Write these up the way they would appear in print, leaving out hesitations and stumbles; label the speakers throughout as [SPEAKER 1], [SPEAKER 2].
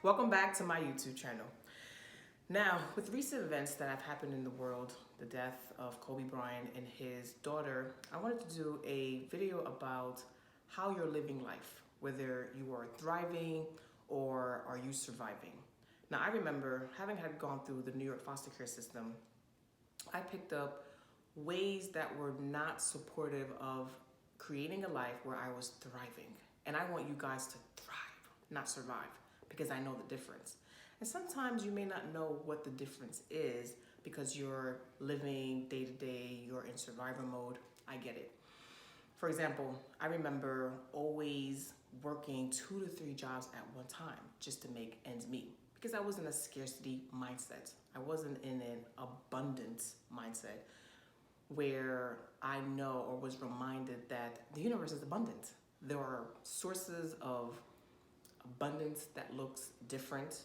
[SPEAKER 1] Welcome back to my YouTube channel. Now, with recent events that have happened in the world, the death of Kobe Bryant and his daughter, I wanted to do a video about how you're living life, whether you are thriving or are you surviving. Now, I remember having had gone through the New York foster care system, I picked up ways that were not supportive of creating a life where I was thriving. And I want you guys to thrive, not survive, because I know the difference. And sometimes you may not know what the difference is because you're living day to day, you're in survivor mode. I get it. For example, I remember always working 2 to 3 jobs at one time just to make ends meet because I was in a scarcity mindset. I wasn't in an abundance mindset where I know or was reminded that the universe is abundant. There are sources of abundance that looks different.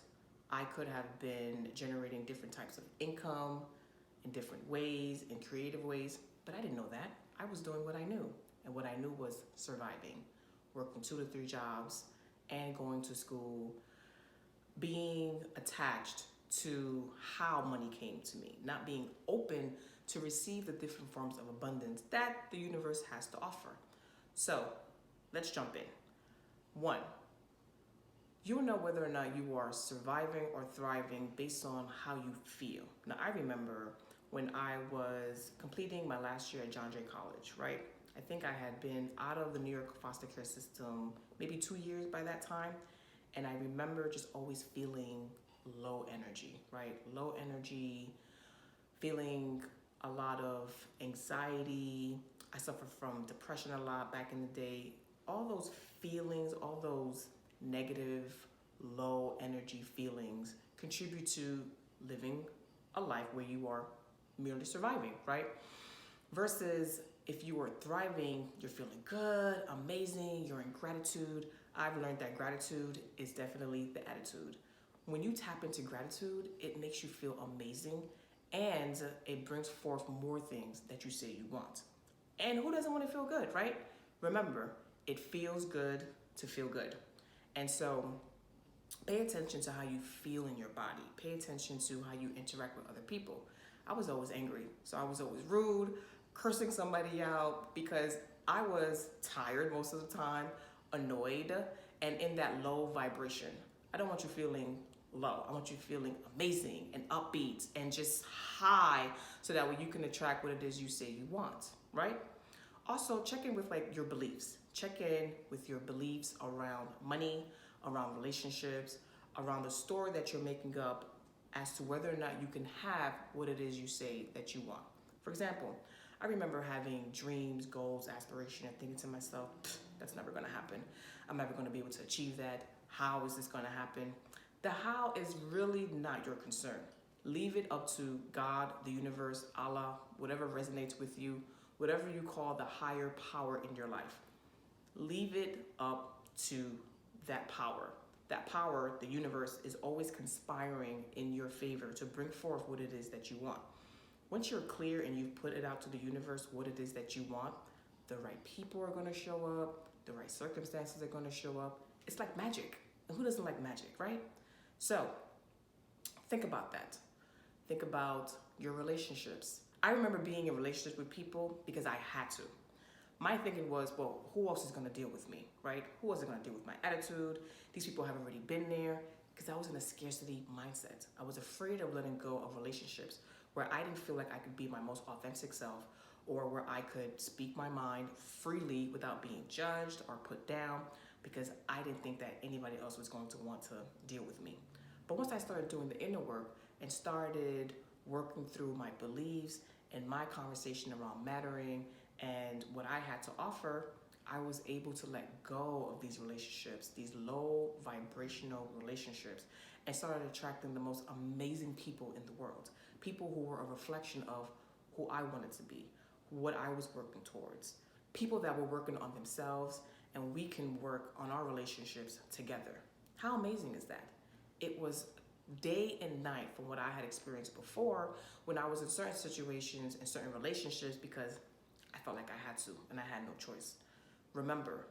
[SPEAKER 1] I could have been generating different types of income in different ways, in creative ways, but I didn't know that. I was doing what I knew, and what I knew was surviving, working 2 to 3 jobs and going to school, being attached to how money came to me, not being open to receive the different forms of abundance that the universe has to offer. So let's jump in. 1, you'll know whether or not you are surviving or thriving based on how you feel. Now, I remember when I was completing my last year at John Jay College, right? I think I had been out of the New York foster care system maybe 2 years by that time. And I remember just always feeling low energy, right? Low energy, feeling a lot of anxiety. I suffered from depression a lot back in the day. All those feelings, all those negative, low energy feelings contribute to living a life where you are merely surviving, right? Versus if you are thriving, you're feeling good, amazing, you're in gratitude. I've learned that gratitude is definitely the attitude. When you tap into gratitude, it makes you feel amazing and it brings forth more things that you say you want. And who doesn't want to feel good, right? Remember, it feels good to feel good. And so pay attention to how you feel in your body. Pay attention to how you interact with other people. I was always angry, so I was always rude, cursing somebody out because I was tired most of the time, annoyed, and in that low vibration. I don't want you feeling low. I want you feeling amazing and upbeat and just high so that way you can attract what it is you say you want, right? Also, check in with your beliefs. Check in with your beliefs around money, around relationships, around the story that you're making up as to whether or not you can have what it is you say that you want. For example, I remember having dreams, goals, aspiration, and thinking to myself, that's never gonna happen. I'm never gonna be able to achieve that. How is this gonna happen? The how is really not your concern. Leave it up to God, the universe, Allah, whatever resonates with you, whatever you call the higher power in your life. Leave it up to that power. That power, the universe, is always conspiring in your favor to bring forth what it is that you want. Once you're clear and you've put it out to the universe what it is that you want, the right people are going to show up, the right circumstances are going to show up. It's like magic. And who doesn't like magic, right? So think about that. Think about your relationships. I remember being in relationships with people because I had to. My thinking was, well, who else is going to deal with me, right? Who else is going to deal with my attitude? These people have already been there because I was in a scarcity mindset. I was afraid of letting go of relationships where I didn't feel like I could be my most authentic self or where I could speak my mind freely without being judged or put down because I didn't think that anybody else was going to want to deal with me. But once I started doing the inner work and started working through my beliefs and my conversation around mattering and what I had to offer, I was able to let go of these relationships, these low vibrational relationships, and started attracting the most amazing people in the world. People who were a reflection of who I wanted to be, what I was working towards. People that were working on themselves, and we can work on our relationships together. How amazing is that? It was day and night from what I had experienced before when I was in certain situations and certain relationships because I felt like I had to and I had no choice. Remember,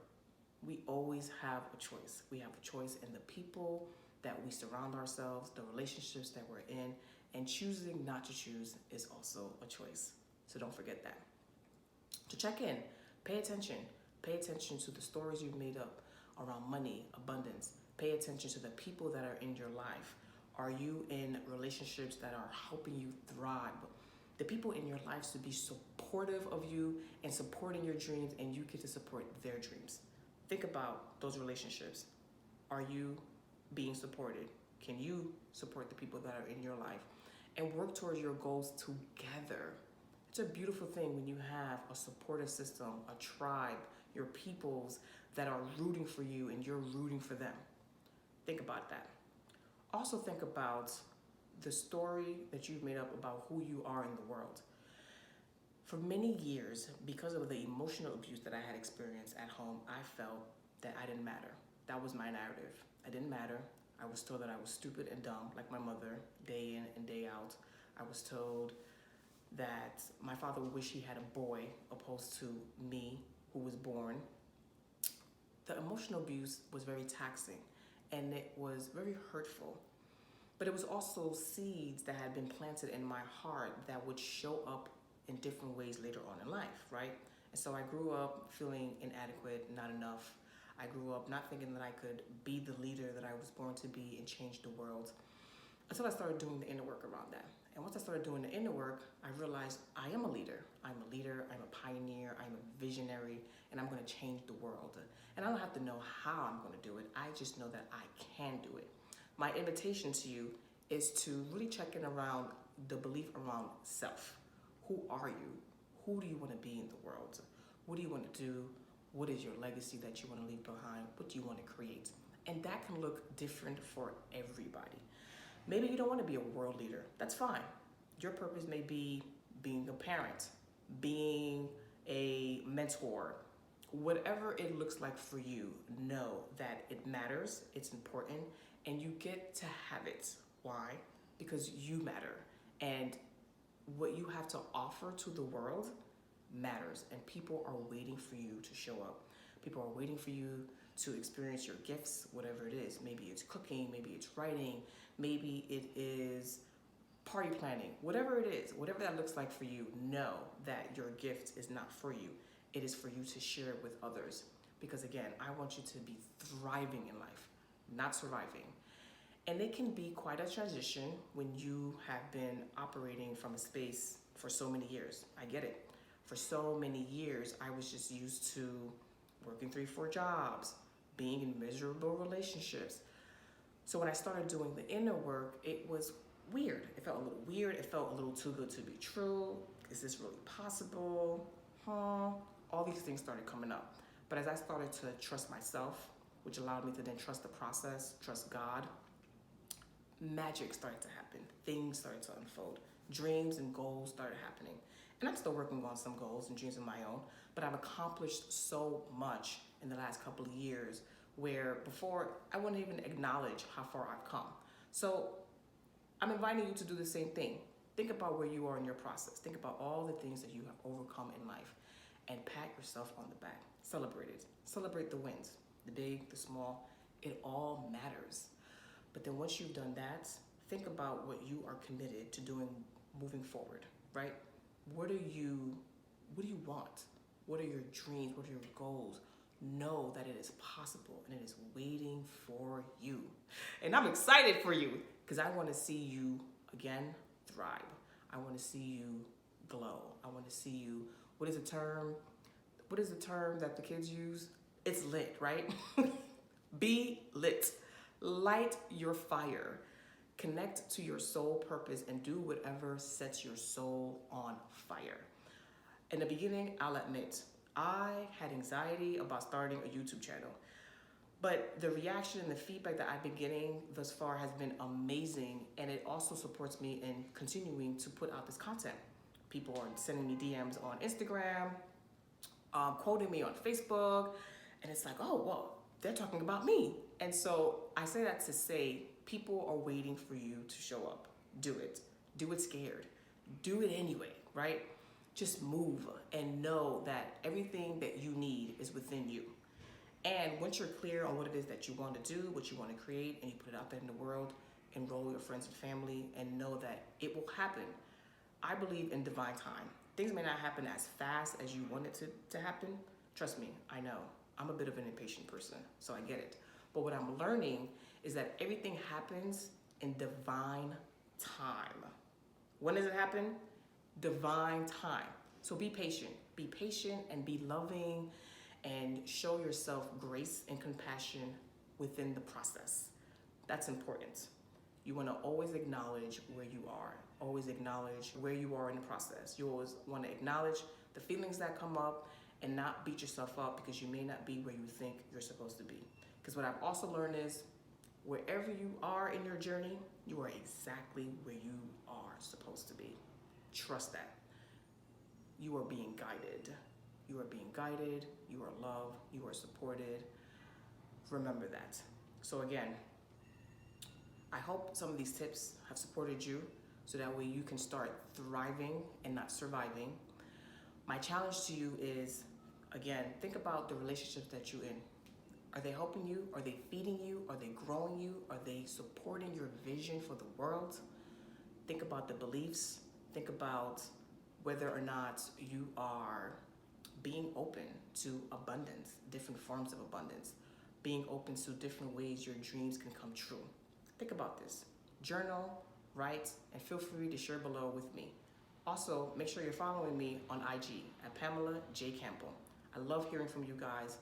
[SPEAKER 1] we always have a choice. We have a choice in the people that we surround ourselves, the relationships that we're in, and choosing not to choose is also a choice. So don't forget that. To check in, pay attention. Pay attention to the stories you've made up around money, abundance. Pay attention to the people that are in your life. Are you in relationships that are helping you thrive? The people in your life should be supportive of you and supporting your dreams, and you get to support their dreams. Think about those relationships. Are you being supported? Can you support the people that are in your life? And work towards your goals together. It's a beautiful thing when you have a supportive system, a tribe, your peoples that are rooting for you and you're rooting for them. Think about that. Also think about the story that you've made up about who you are in the world. For many years, because of the emotional abuse that I had experienced at home, I felt that I didn't matter. That was my narrative. I didn't matter. I was told that I was stupid and dumb, like my mother, day in and day out. I was told that my father wished he had a boy opposed to me, who was born. The emotional abuse was very taxing and it was very hurtful. But it was also seeds that had been planted in my heart that would show up in different ways later on in life, right? And so I grew up feeling inadequate, not enough. I grew up not thinking that I could be the leader that I was born to be and change the world, until I started doing the inner work around that. And once I started doing the inner work, I realized I am a leader. I'm a leader, I'm a pioneer, I'm a visionary, and I'm gonna change the world. And I don't have to know how I'm gonna do it. I just know that I can do it. My invitation to you is to really check in around the belief around self. Who are you? Who do you want to be in the world? What do you want to do? What is your legacy that you want to leave behind? What do you want to create? And that can look different for everybody. Maybe you don't want to be a world leader. That's fine. Your purpose may be being a parent, being a mentor. Whatever it looks like for you, know that it matters, it's important, and you get to have it. Why? Because you matter. And what you have to offer to the world matters, and people are waiting for you to show up. People are waiting for you to experience your gifts, whatever it is. Maybe it's cooking, maybe it's writing, maybe it is party planning, whatever it is, whatever that looks like for you, know that your gift is not for you. It is for you to share it with others. Because again, I want you to be thriving in life, not surviving. And it can be quite a transition when you have been operating from a space for so many years. I get it. For so many years, I was just used to working 3-4 jobs, being in miserable relationships. So when I started doing the inner work, it was weird. It felt a little weird. It felt a little too good to be true. Is this really possible? All these things started coming up. But as I started to trust myself, which allowed me to then trust the process, trust God, magic started to happen. Things started to unfold. Dreams and goals started happening. And I'm still working on some goals and dreams of my own, but I've accomplished so much in the last couple of years where before I wouldn't even acknowledge how far I've come. So I'm inviting you to do the same thing. Think about where you are in your process. Think about all the things that you have overcome in life and pat yourself on the back. Celebrate it. Celebrate the wins, the big, the small. It all matters. But then once you've done that, think about what you are committed to doing moving forward, right? What do you want? What are your dreams? What are your goals? Know that it is possible and it is waiting for you. And I'm excited for you because I want to see you, again, thrive. I want to see you glow. I want to see you, what is the term that the kids use? It's lit, right? Be lit. Light your fire. Connect to your soul purpose and do whatever sets your soul on fire. In the beginning, I'll admit, I had anxiety about starting a YouTube channel. But the reaction and the feedback that I've been getting thus far has been amazing, and it also supports me in continuing to put out this content. People are sending me DMs on Instagram, quoting me on Facebook, and it's like, oh, well, they're talking about me. And so I say that to say, people are waiting for you to show up. Do it. Do it scared. Do it anyway, right? Just move and know that everything that you need is within you. And once you're clear on what it is that you want to do, what you want to create, and you put it out there in the world, enroll your friends and family, and know that it will happen. I believe in divine time. Things may not happen as fast as you want it to happen. Trust me, I know. I'm a bit of an impatient person, so I get it. But what I'm learning is that everything happens in divine time. When does it happen? Divine time. So be patient. Be patient and be loving and show yourself grace and compassion within the process. That's important. You want to always acknowledge where you are. Always acknowledge where you are in the process. You always want to acknowledge the feelings that come up and not beat yourself up because you may not be where you think you're supposed to be. Because what I've also learned is wherever you are in your journey, you are exactly where you are supposed to be. Trust that. You are being guided. You are being guided. You are loved. You are supported. Remember that. So again, I hope some of these tips have supported you so that way you can start thriving and not surviving. My challenge to you is, again, think about the relationships that you're in. Are they helping you? Are they feeding you? Are they growing you? Are they supporting your vision for the world? Think about the beliefs. Think about whether or not you are being open to abundance, different forms of abundance, being open to different ways your dreams can come true. Think about this. Journal, write, and feel free to share below with me. Also, make sure you're following me on IG at Pamela J. Campbell. I love hearing from you guys.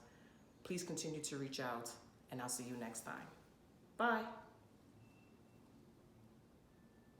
[SPEAKER 1] Please continue to reach out, and I'll see you next time. Bye.